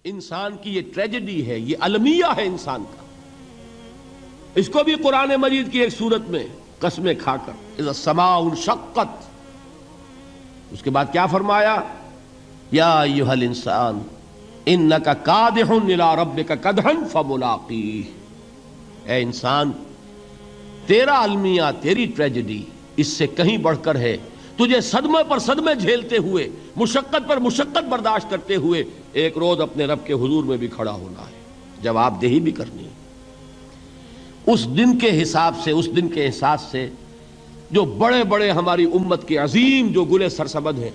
انسان کی یہ ٹریجڈی ہے، یہ المیہ ہے انسان کا. اس کو بھی قرآن مجید کی ایک سورت میں قسمیں کھا کر اذا السماء انشقت، اس کے بعد کیا فرمایا؟ یا ایھا الانسان انک کادح الی ربک کدحا فملاقیہ. اے انسان، تیرا المیہ، تیری ٹریجڈی اس سے کہیں بڑھ کر ہے. تجھے صدمے پر صدمے جھیلتے ہوئے، مشقت پر مشقت برداشت کرتے ہوئے ایک روز اپنے رب کے حضور میں بھی کھڑا ہونا ہے، جواب دہی بھی کرنی ہے. اس دن کے حساب سے، اس دن کے احساس سے جو بڑے بڑے ہماری امت کے عظیم جو گلے سرسبد ہیں،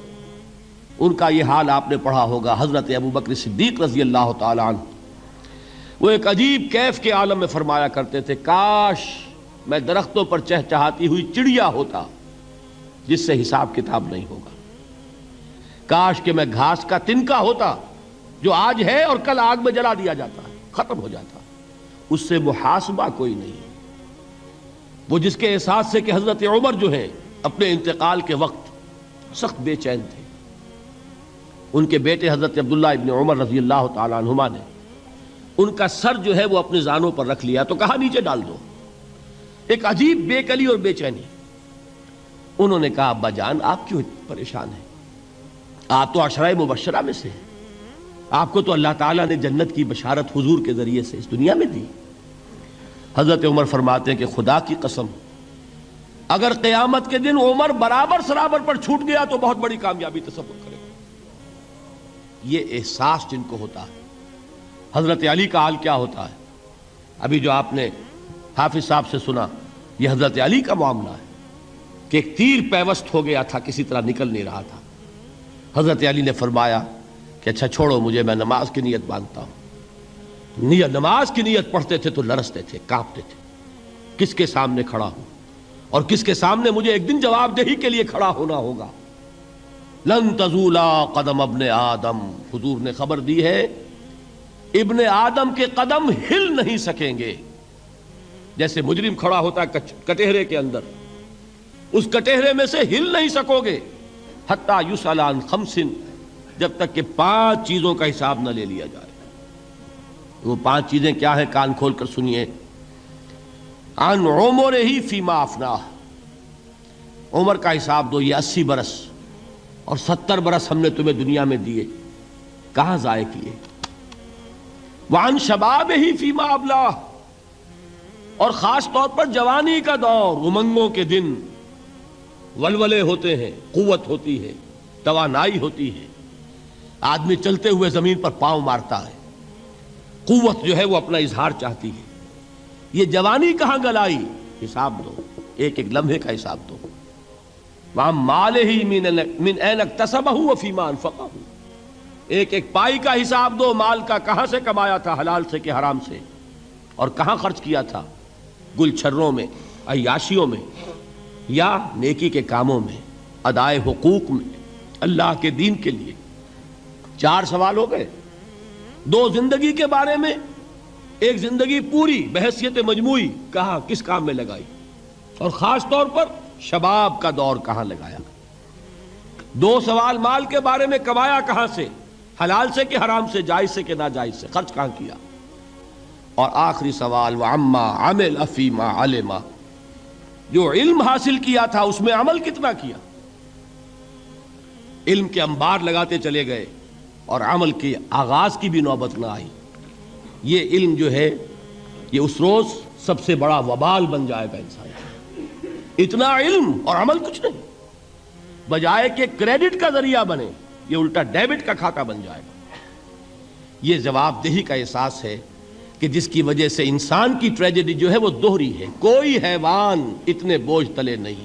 ان کا یہ حال آپ نے پڑھا ہوگا. حضرت ابوبکر صدیق رضی اللہ تعالی عنہ وہ ایک عجیب کیف کے عالم میں فرمایا کرتے تھے، کاش میں درختوں پر چہچہاتی ہوئی چڑیا ہوتا جس سے حساب کتاب نہیں ہوگا. کاش کہ میں گھاس کا تنکا ہوتا جو آج ہے اور کل آگ میں جلا دیا جاتا ہے، ختم ہو جاتا، اس سے محاسبہ کوئی نہیں. وہ جس کے احساس سے کہ حضرت عمر جو ہیں اپنے انتقال کے وقت سخت بے چین تھے. ان کے بیٹے حضرت عبداللہ ابن عمر رضی اللہ تعالی عنہما نے ان کا سر جو ہے وہ اپنے زانوں پر رکھ لیا تو کہا نیچے ڈال دو. ایک عجیب بے کلی اور بے چینی. انہوں نے کہا ابا جان آپ کیوں پریشان ہیں؟ آپ تو عشرہ مبشرہ میں سے ہیں، آپ کو تو اللہ تعالیٰ نے جنت کی بشارت حضور کے ذریعے سے اس دنیا میں دی. حضرت عمر فرماتے ہیں کہ خدا کی قسم اگر قیامت کے دن عمر برابر سرابر پر چھوٹ گیا تو بہت بڑی کامیابی تصور کرے. یہ احساس جن کو ہوتا ہے. حضرت علی کا حال کیا ہوتا ہے؟ ابھی جو آپ نے حافظ صاحب سے سنا، یہ حضرت علی کا معاملہ ہے کہ ایک تیر پیوست ہو گیا تھا، کسی طرح نکل نہیں رہا تھا. حضرت علی نے فرمایا کہ اچھا چھوڑو مجھے، میں نماز کی نیت باندھتا ہوں. نماز کی نیت پڑھتے تھے تو لرزتے تھے، کانپتے تھے. کس کے سامنے کھڑا ہوں اور کس کے سامنے مجھے ایک دن جواب دہی کے لیے کھڑا ہونا ہوگا. لن تزولا قدم ابن آدم، حضور نے خبر دی ہے ابن آدم کے قدم ہل نہیں سکیں گے. جیسے مجرم کھڑا ہوتا ہے کٹہرے کے اندر، اس کٹہرے میں سے ہل نہیں سکو گے حتی یسأل عن خمس، جب تک کہ 5 چیزوں کا حساب نہ لے لیا جائے. وہ 5 چیزیں کیا ہیں؟ کان کھول کر سنیے. عن عمرہ فیما افناہ، عمر کا حساب دو. یہ 80 برس اور 70 برس ہم نے تمہیں دنیا میں دیے، کہاں ضائع کیے. وعن شبابہ فیما ابلاہ، اور خاص طور پر جوانی کا دور، امنگوں کے دن، ولولے ہوتے ہیں، قوت ہوتی ہے، توانائی ہوتی ہے، آدمی چلتے ہوئے زمین پر پاؤں مارتا ہے، قوت جو ہے وہ اپنا اظہار چاہتی ہے. یہ جوانی کہاں گلائی؟ حساب دو، ایک ایک لمحے کا حساب دو. وہاں مالہ من این اکتسبہ وفیما انفقہ، ایک ایک پائی کا حساب دو. مال کا کہاں سے کمایا تھا، حلال سے کہ حرام سے، اور کہاں خرچ کیا تھا، گل چھروں میں، عیاشیوں میں، یا نیکی کے کاموں میں، ادائے حقوق میں، اللہ کے دین کے لیے. 4 سوال ہو گئے. 2 زندگی کے بارے میں، ایک زندگی پوری بحیثیت مجموعی کہاں کس کام میں لگائی، اور خاص طور پر شباب کا دور کہاں لگایا. 2 سوال مال کے بارے میں، کمایا کہاں سے، حلال سے کہ حرام سے، جائز سے کہ ناجائز سے، خرچ کہاں کیا. اور آخری سوال وعما عمل فیما علم، جو علم حاصل کیا تھا اس میں عمل کتنا کیا. علم کے انبار لگاتے چلے گئے اور عمل کے آغاز کی بھی نوبت نہ آئی. یہ علم جو ہے یہ اس روز سب سے بڑا وبال بن جائے گا انسان. اتنا علم اور عمل کچھ نہیں، بجائے کہ کریڈٹ کا ذریعہ بنے یہ الٹا ڈیبٹ کا کھاتہ بن جائے گا. یہ جواب دہی کا احساس ہے کہ جس کی وجہ سے انسان کی ٹریجڈی جو ہے وہ دوہری ہے. کوئی حیوان اتنے بوجھ تلے نہیں،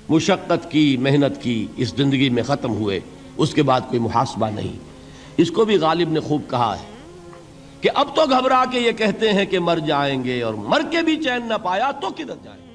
مشقت کی، محنت کی، اس زندگی میں ختم ہوئے، اس کے بعد کوئی محاسبہ نہیں. اس کو بھی غالب نے خوب کہا ہے کہ اب تو گھبرا کے یہ کہتے ہیں کہ مر جائیں گے، اور مر کے بھی چین نہ پایا تو کدھر جائیں گے.